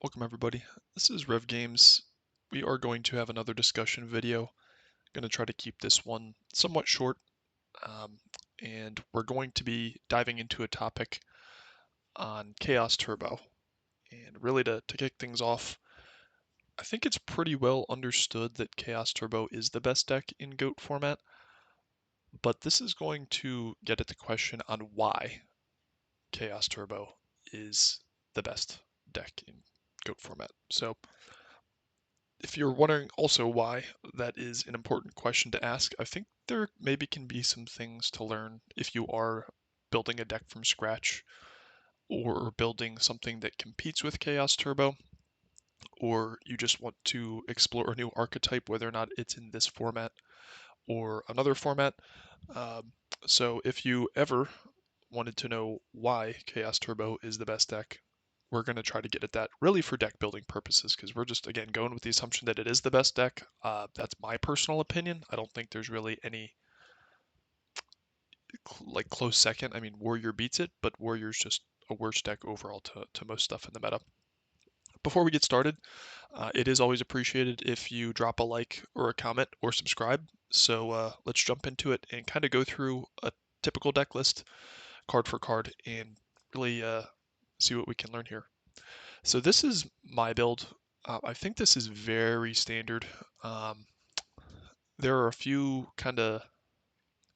Welcome everybody. This is Rev Games. We are going to have another discussion video. Going to try to keep this one somewhat short, um, and we're going to be diving into a topic on Chaos Turbo. And really to kick things off, I think it's pretty well understood that Chaos Turbo is the best deck in GOAT format, but this is going to get at the question on why Chaos Turbo is the best deck in GOAT format. So if you're wondering also why that is an important question to ask, I think there maybe can be some things to learn if you are building a deck from scratch or building something that competes with Chaos Turbo, or you just want to explore a new archetype, whether or not it's in this format or another format. Um, so if you ever wanted to know why Chaos Turbo is the best deck, we're going to try to get at that really for deck building purposes, because we're just, again, going with the assumption that it is the best deck. That's my personal opinion. I don't think there's really any like close second. I mean, Warrior beats it, but Warrior's just a worse deck overall to most stuff in the meta. Before we get started, it is always appreciated if you drop a like or a comment or subscribe. So let's jump into it and kind of go through a typical deck list card for card and really see what we can learn here. So this is my build. I think this is very standard. Um, there are a few kind of,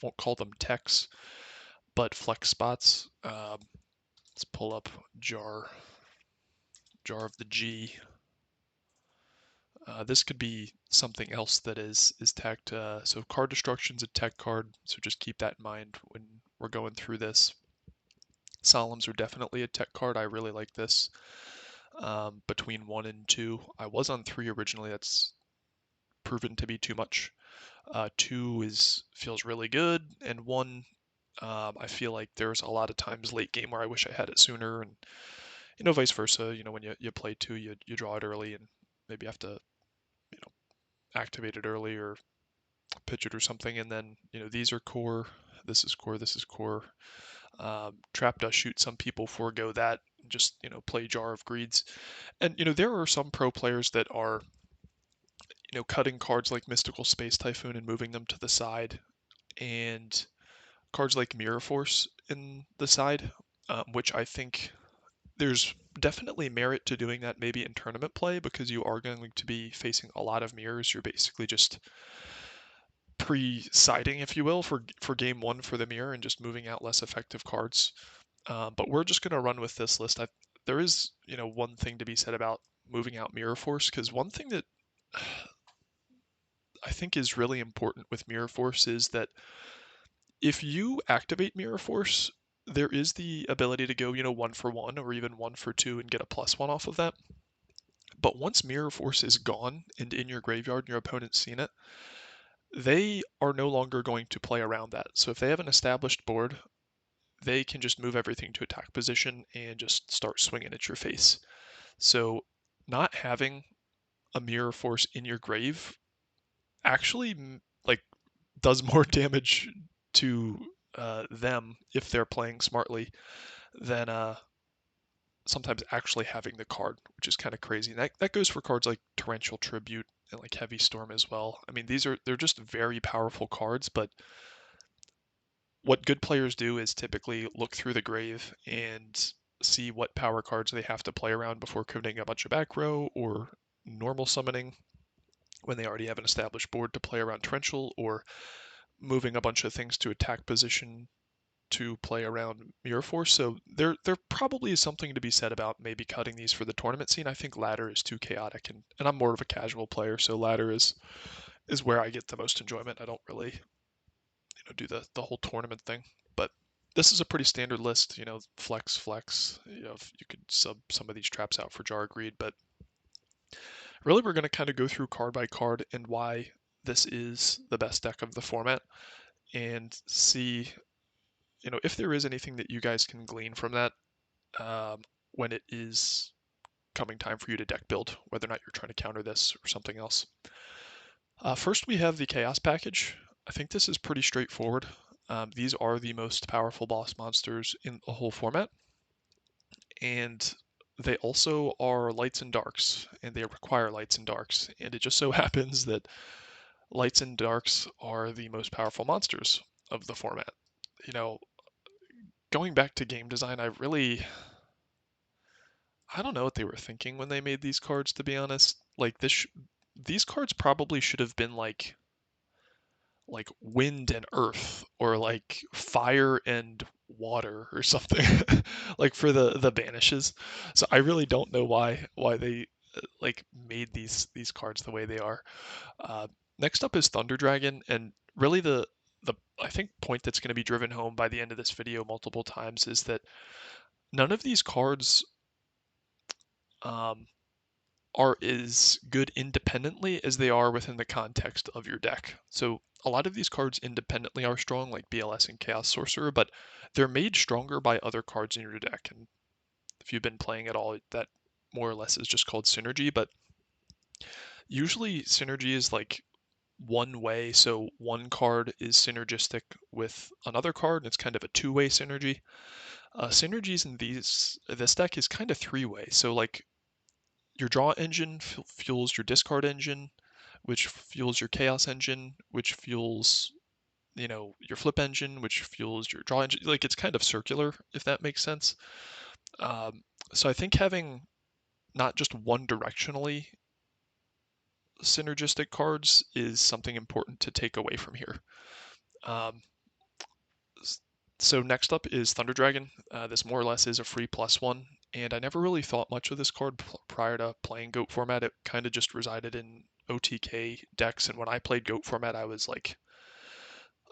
won't call them techs, but flex spots. Let's pull up jar of the G. This could be something else that is teched. So card destruction's a tech card, so just keep that in mind when we're going through this. Solemns are definitely a tech card. I really like this. Between 1 and 2. I was on 3 originally. That's proven to be too much. 2 feels really good, and 1, I feel like there's a lot of times late game where I wish I had it sooner, and vice versa. When you play 2, you draw it early, and maybe have to activate it early or pitch it or something, and then these are core. This is core. This is core. Trap does shoot. Some people forego that, just play Jar of Greeds, and there are some pro players that are cutting cards like Mystical Space Typhoon and moving them to the side, and cards like Mirror Force in the side, which I think there's definitely merit to doing that maybe in tournament play, because you are going to be facing a lot of mirrors. You're basically just pre-siding, if you will, for game one for the mirror and just moving out less effective cards. But we're just going to run with this list. There is, one thing to be said about moving out Mirror Force, because one thing that I think is really important with Mirror Force is that if you activate Mirror Force, there is the ability to go, 1 for 1 or even 1 for 2 and get a +1 off of that. But once Mirror Force is gone and in your graveyard and your opponent's seen it, they are no longer going to play around that. So if they have an established board, they can just move everything to attack position and just start swinging at your face. So not having a Mirror Force in your grave actually like does more damage to them if they're playing smartly than sometimes actually having the card, which is kind of crazy. And that goes for cards like Torrential Tribute and like Heavy Storm as well. I mean, they're just very powerful cards, but what good players do is typically look through the grave and see what power cards they have to play around before committing a bunch of back row or normal summoning when they already have an established board to play around Torrential, or moving a bunch of things to attack position to play around Mirror Force. So there probably is something to be said about maybe cutting these for the tournament scene. I think ladder is too chaotic, and I'm more of a casual player, so ladder is where I get the most enjoyment. I don't really do the whole tournament thing. But this is a pretty standard list, flex. You could sub some of these traps out for Jar Greed, but really we're going to kind of go through card by card and why this is the best deck of the format, and see if there is anything that you guys can glean from that when it is coming time for you to deck build, whether or not you're trying to counter this or something else. First, we have the Chaos package. I think this is pretty straightforward. These are the most powerful boss monsters in the whole format, and they also are lights and darks, and they require lights and darks. And it just so happens that lights and darks are the most powerful monsters of the format. You know, going back to game design, I don't know what they were thinking when they made these cards, to be honest. Like these cards probably should have been like wind and earth, or like fire and water or something, like for the banishes. So I really don't know why they like made these cards the way they are. Uh, Next up is Thunder Dragon, and really the I think point that's going to be driven home by the end of this video multiple times is that none of these cards um, are as good independently as they are within the context of your deck. So a lot of these cards independently are strong, like BLS and Chaos Sorcerer, but they're made stronger by other cards in your deck. And if you've been playing at all, that more or less is just called synergy. But usually synergy is like one way. So one card is synergistic with another card, and it's kind of a two-way synergy. Synergies in this deck is kind of three-way. So like your draw engine fuels your discard engine, which fuels your chaos engine, which fuels your flip engine, which fuels your draw engine. Like it's kind of circular, if that makes sense. Um, so I think having not just one directionally synergistic cards is something important to take away from here. Um, so next up is Thunder Dragon. This more or less is a free +1, and I never really thought much of this card prior to playing GOAT format. It kind of just resided in OTK decks, and when I played GOAT format, I was like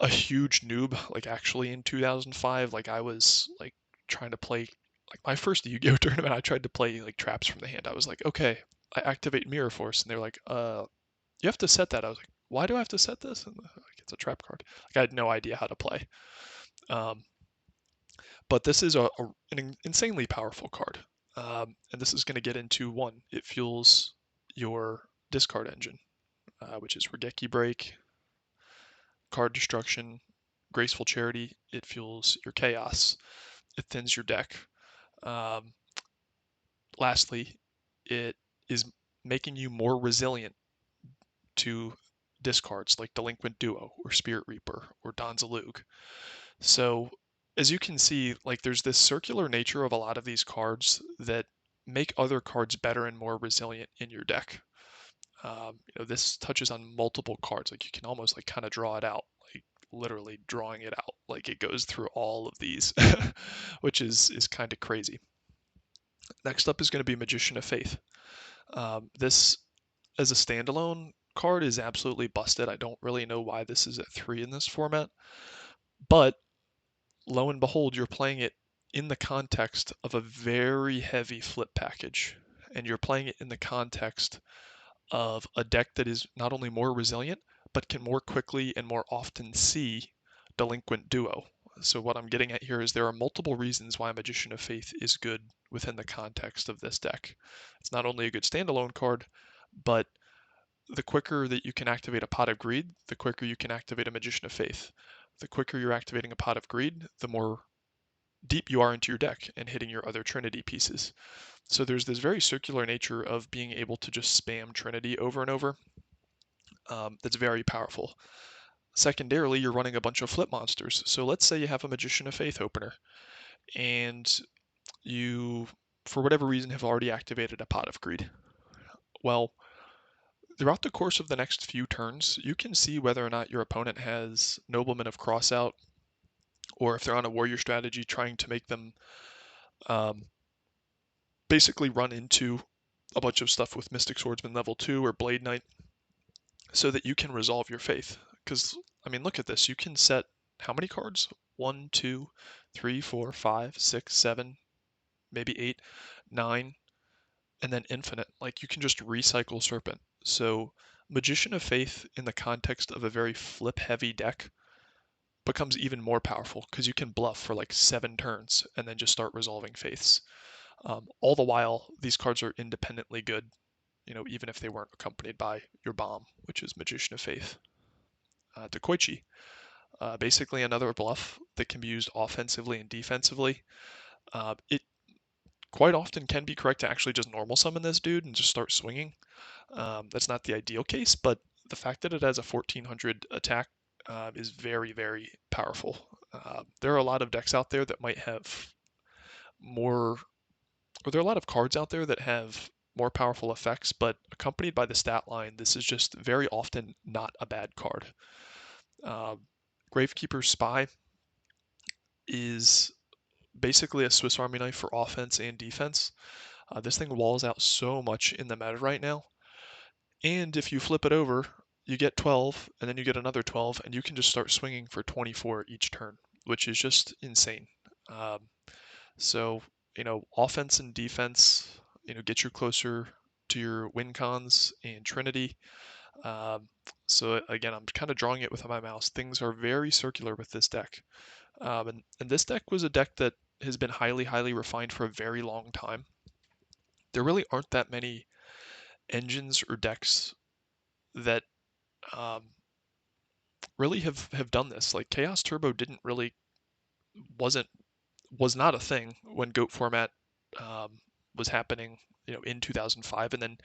a huge noob. Like actually in 2005, like I was like trying to play like my first Yu-Gi-Oh tournament. I tried to play like traps from the hand. I was like, okay, I activate Mirror Force, and they're like, you have to set that. I was like, why do I have to set this? And like, it's a trap card. Like I had no idea how to play. Um, but this is an insanely powerful card. And this is going to get into one. It fuels your discard engine, which is Regeki Break, Card Destruction, Graceful Charity. It fuels your Chaos. It thins your deck. Um, Lastly, it is making you more resilient to discards like Delinquent Duo or Spirit Reaper or Donzalug. So as you can see, like there's this circular nature of a lot of these cards that make other cards better and more resilient in your deck. This touches on multiple cards. Like you can almost like kind of draw it out, like literally drawing it out. Like it goes through all of these, which is kind of crazy. Next up is going to be Magician of Faith. This as a standalone card is absolutely busted. I don't really know why this is at 3 in this format, but lo and behold, you're playing it in the context of a very heavy flip package, and you're playing it in the context of a deck that is not only more resilient, but can more quickly and more often see Delinquent Duo. So what I'm getting at here is there are multiple reasons why Magician of Faith is good within the context of this deck. It's not only a good standalone card, but the quicker that you can activate a Pot of Greed, the quicker you can activate a Magician of Faith. The quicker you're activating a Pot of Greed, the more deep you are into your deck and hitting your other Trinity pieces. So there's this very circular nature of being able to just spam Trinity over and over. That's very powerful. Secondarily, you're running a bunch of flip monsters. So let's say you have a Magician of Faith opener, and you, for whatever reason, have already activated a Pot of Greed. Well, throughout the course of the next few turns, you can see whether or not your opponent has Nobleman of Crossout, or if they're on a warrior strategy trying to make them um, basically run into a bunch of stuff with Mystic Swordsman level 2 or Blade Knight so that you can resolve your faith. Because, I mean, look at this. You can set how many cards? 1, 2, 3, 4, 5, 6, 7, maybe 8, 9, and then infinite. Like, you can just recycle Serpent. So, Magician of Faith in the context of a very flip heavy deck becomes even more powerful because you can bluff for like 7 turns and then just start resolving faiths. All the while, these cards are independently good, even if they weren't accompanied by your bomb, which is Magician of Faith. Dekoichi, basically another bluff that can be used offensively and defensively. It quite often can be correct to actually just normal summon this dude and just start swinging. That's not the ideal case, but the fact that it has a 1400 attack is very, very powerful. There are a lot of decks out there that might have more, or there are a lot of cards out there that have more powerful effects, but accompanied by the stat line, this is just very often not a bad card. Gravekeeper Spy is basically a Swiss Army knife for offense and defense. This thing walls out so much in the meta right now. And if you flip it over, you get 12, and then you get another 12, and you can just start swinging for 24 each turn, which is just insane. Um, so, offense and defense, get you closer to your win cons and Trinity. Um, so again, I'm kind of drawing it with my mouse. Things are very circular with this deck. And this deck was a deck that has been highly, highly refined for a very long time. There really aren't that many engines or decks that really have done this. Like Chaos Turbo didn't really wasn't was not a thing when GOAT format um, was happening, in 2005, and then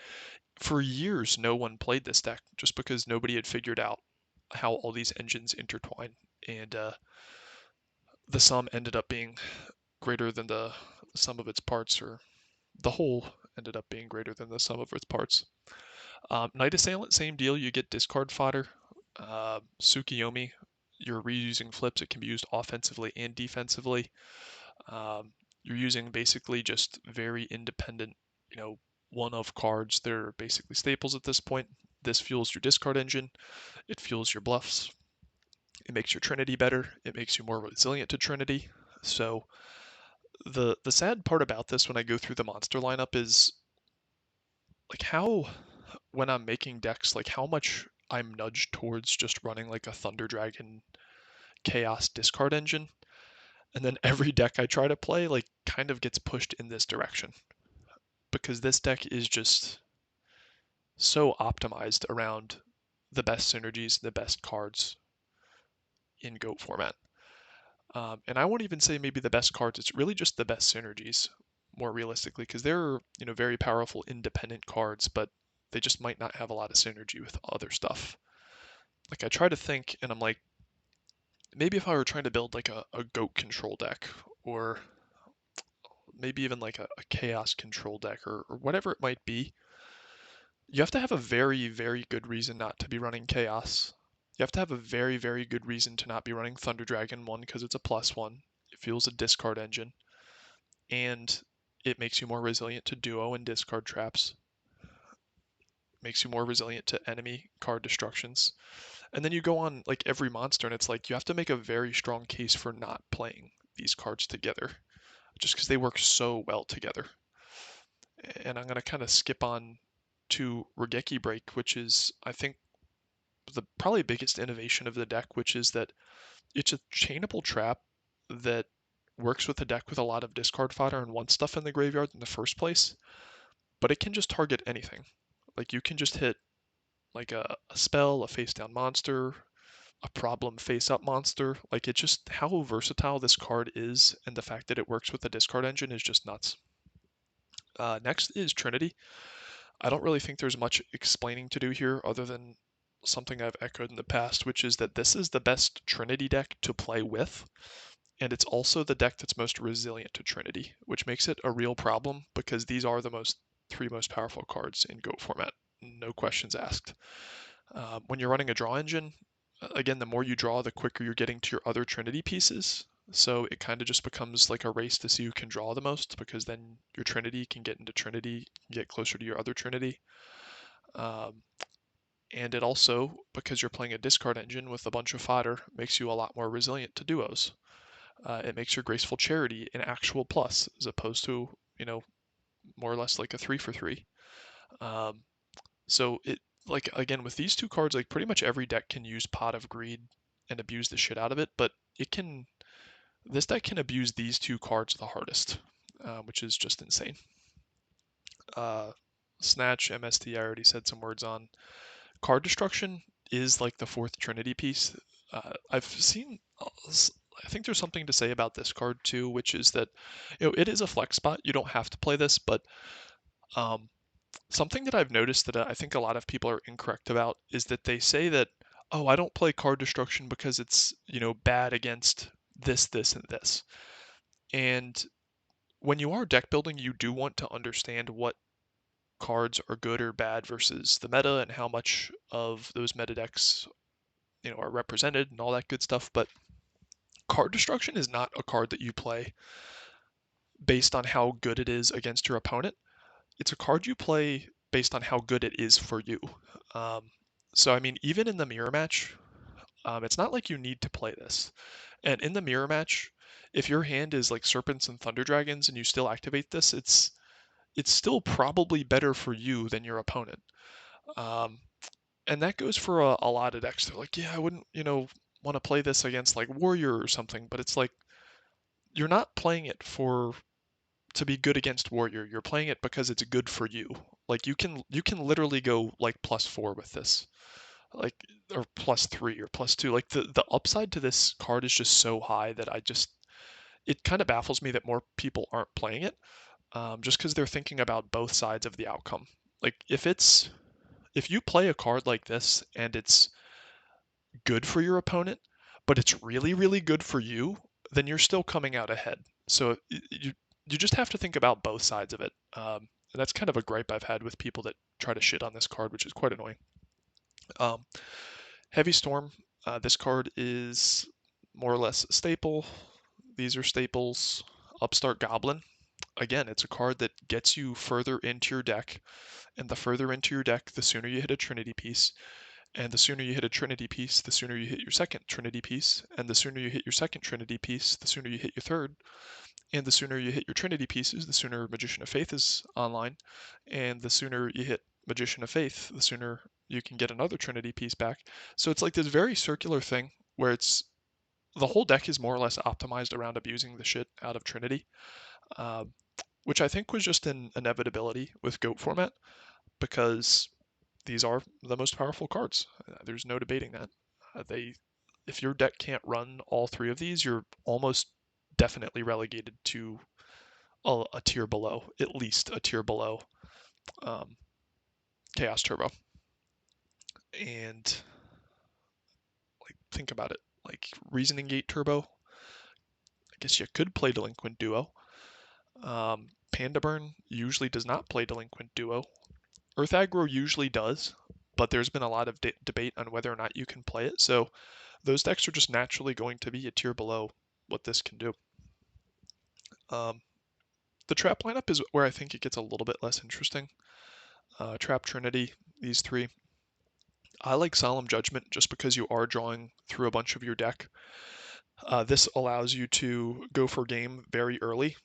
for years no one played this deck just because nobody had figured out how all these engines intertwine, and the sum ended up being greater than the sum of its parts, or the whole ended up being greater than the sum of its parts. Night Assailant, same deal. You get discard fodder. Tsukiyomi, you're reusing flips. It can be used offensively and defensively. You're using basically just very independent, one-of cards. They're basically staples at this point. This fuels your discard engine. It fuels your bluffs. It makes your Trinity better. It makes you more resilient to Trinity. So the sad part about this when I go through the monster lineup is like how when I'm making decks, like how much I'm nudged towards just running like a Thunder Dragon Chaos discard engine. And then every deck I try to play, like, kind of gets pushed in this direction. Because this deck is just so optimized around the best synergies, the best cards in GOAT format. And I won't even say maybe the best cards, it's really just the best synergies, more realistically, because they're, very powerful independent cards, but they just might not have a lot of synergy with other stuff. Like, I try to think, and I'm like, maybe if I were trying to build like a GOAT control deck, or maybe even like a chaos control deck, or whatever it might be, you have to have a very, very good reason not to be running chaos. You have to have a very, very good reason to not be running Thunder Dragon, one, because it's a +1. It fuels a discard engine, and it makes you more resilient to duo and discard traps. Makes you more resilient to enemy card destructions. And then you go on like every monster, and it's like you have to make a very strong case for not playing these cards together, just because they work so well together. And I'm going to kind of skip on to Regeki Break, which is, I think, the probably biggest innovation of the deck, which is that it's a chainable trap that works with a deck with a lot of discard fodder and wants stuff in the graveyard in the first place, but it can just target anything. Like you can just hit like a spell, a face down monster, a problem face up monster. Like it's just how versatile this card is, and the fact that it works with the discard engine is just nuts. Next is Trinity. I don't really think there's much explaining to do here other than something I've echoed in the past, which is that this is the best Trinity deck to play with, and it's also the deck that's most resilient to Trinity, which makes it a real problem because these are the three most powerful cards in GOAT format, no questions asked. When you're running a draw engine, again, the more you draw, the quicker you're getting to your other Trinity pieces. So it kind of just becomes like a race to see who can draw the most, because then your Trinity can get into Trinity, get closer to your other Trinity. And it also, because you're playing a discard engine with a bunch of fodder, makes you a lot more resilient to duos. It makes your Graceful Charity an actual plus, as opposed to, more or less like a 3 for 3. So it, like, again, with these two cards, like pretty much every deck can use Pot of Greed and abuse the shit out of it, but this deck can abuse these two cards the hardest, which is just insane. Snatch, MST, I already said some words on. Card destruction is like the fourth Trinity piece. I've seen I think there's something to say about this card too, which is that, it is a flex spot. You don't have to play this, but um, something that I've noticed that I think a lot of people are incorrect about is that they say that, oh, I don't play card destruction because it's, bad against this, this, and this. And when you are deck building, you do want to understand what cards are good or bad versus the meta and how much of those meta decks, are represented and all that good stuff. But card destruction is not a card that you play based on how good it is against your opponent. It's a card you play based on how good it is for you. Um, so, I mean, even in the mirror match, it's not like you need to play this. And in the mirror match, if your hand is like Serpents and Thunder Dragons and you still activate this, it's still probably better for you than your opponent. Um, and that goes for a lot of decks. They're like, yeah, I wouldn't, want to play this against like Warrior or something, but it's like you're not playing it for to be good against Warrior. You're playing it because it's good for you. Like you can literally go like +4 with this. Like or +3 or +2. Like the upside to this card is just so high that it kind of baffles me that more people aren't playing it. Just because they're thinking about both sides of the outcome. Like if you play a card like this and it's good for your opponent, but it's really, really good for you, then you're still coming out ahead. So you just have to think about both sides of it. And that's kind of a gripe I've had with people that try to shit on this card, which is quite annoying. Um, Heavy Storm. This card is more or less a staple. These are staples. Upstart Goblin. Again, it's a card that gets you further into your deck, and the further into your deck, the sooner you hit a Trinity piece. And the sooner you hit a Trinity piece, the sooner you hit your second Trinity piece. And the sooner you hit your second Trinity piece, the sooner you hit your third. And the sooner you hit your Trinity pieces, the sooner Magician of Faith is online. And the sooner you hit Magician of Faith, the sooner you can get another Trinity piece back. So it's like this very circular thing where the whole deck is more or less optimized around abusing the shit out of Trinity, uh, which I think was just an inevitability with GOAT format because these are the most powerful cards. There's no debating that. If your deck can't run all three of these, you're almost definitely relegated to a tier below, at least a tier below um, Chaos Turbo. And like, think about it. Like Reasoning Gate Turbo, I guess you could play Delinquent Duo. Panda Burn usually does not play Delinquent Duo. Earth Aggro usually does, but there's been a lot of debate on whether or not you can play it. So those decks are just naturally going to be a tier below what this can do. Um, the trap lineup is where I think it gets a little bit less interesting. Trap Trinity, these three. I like Solemn Judgment just because you are drawing through a bunch of your deck. This allows you to go for game very early.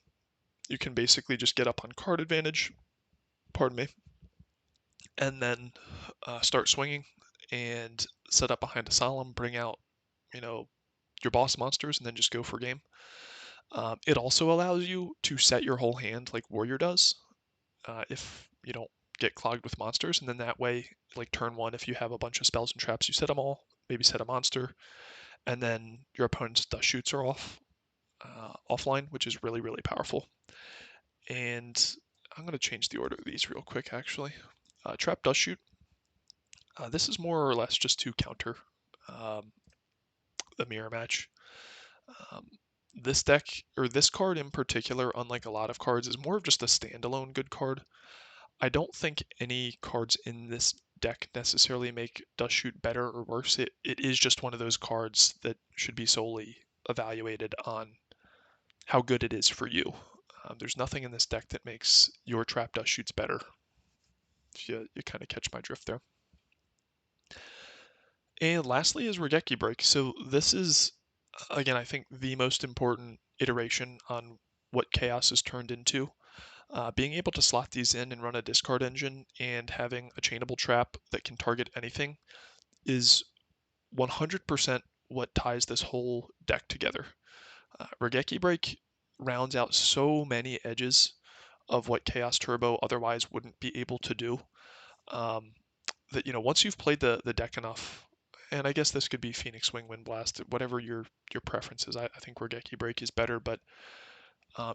You can basically just get up on card advantage, pardon me, and then start swinging and set up behind a Solemn, bring out, your boss monsters, and then just go for game. It also allows you to set your whole hand like Warrior does, if you don't get clogged with monsters, and then that way, like turn one, if you have a bunch of spells and traps, you set them all, maybe set a monster, and then your opponent's dust shoots are offline, which is really, really powerful. And I'm going to change the order of these real quick, actually. Trap Dust Shoot. This is more or less just to counter um, the mirror match. Um, this deck, or this card in particular, unlike a lot of cards, is more of just a standalone good card. I don't think any cards in this deck necessarily make Dust Shoot better or worse. It is just one of those cards that should be solely evaluated on how good it is for you. There's nothing in this deck that makes your Trap Dust Shoots better. If you kind of catch my drift there. And lastly is Regeki Break. So this is, again, I think the most important iteration on what Chaos has turned into. Being able to slot these in and run a discard engine and having a chainable trap that can target anything is 100% what ties this whole deck together. Regeki Break rounds out so many edges of what Chaos Turbo otherwise wouldn't be able to do. Um, that once you've played the deck enough and I guess this could be Phoenix Wing, Wind Blast, whatever your preference is. I think Regeki Break is better, but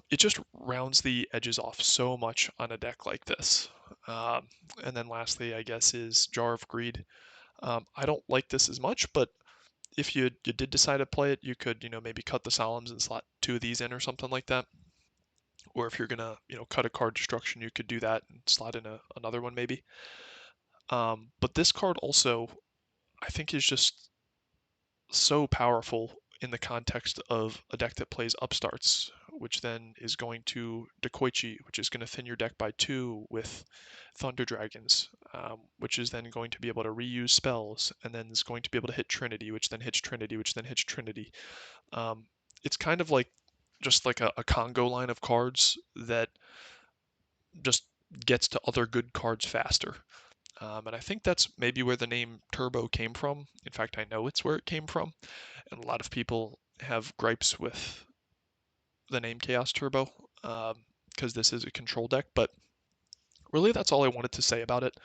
it just rounds the edges off so much on a deck like this. And then lastly, I guess, is Jar of Greed. I don't like this as much, but if you did decide to play it, you could, maybe cut the Solemns and slot 2 of these in or something like that. Or if you're gonna, cut a card Destruction, you could do that and slot in another one maybe. But this card also, I think, is just so powerful in the context of a deck that plays upstarts, which then is going to Dekoichi, which is going to thin your deck by 2 with Thunder Dragons, which is then going to be able to reuse spells, and then is going to be able to hit Trinity, which then hits Trinity, which then hits Trinity. It's kind of like just like a Congo line of cards that just gets to other good cards faster. And I think that's maybe where the name Turbo came from. In fact, I know it's where it came from. And a lot of people have gripes with the name Chaos Turbo because this is a control deck. But really, that's all I wanted to say about it.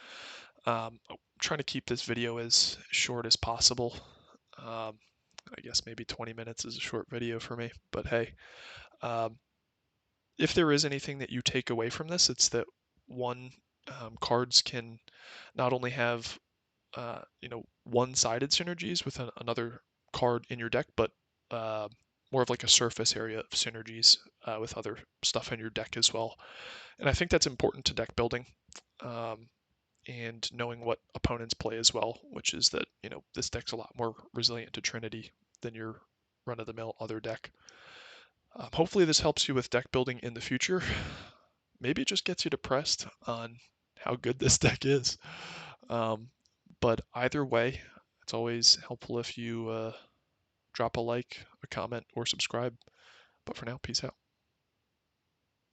I'm trying to keep this video as short as possible. I guess maybe 20 minutes is a short video for me. But hey, if there is anything that you take away from this, it's that one, cards can not only have one-sided synergies with another card in your deck, but more of like a surface area of synergies with other stuff in your deck as well. And I think that's important to deck building, and knowing what opponents play as well, which is that, this deck's a lot more resilient to Trinity than your run-of-the-mill other deck. Hopefully this helps you with deck building in the future. Maybe it just gets you depressed on how good this deck is. But either way, it's always helpful if you drop a like, a comment, or subscribe. But for now, peace out.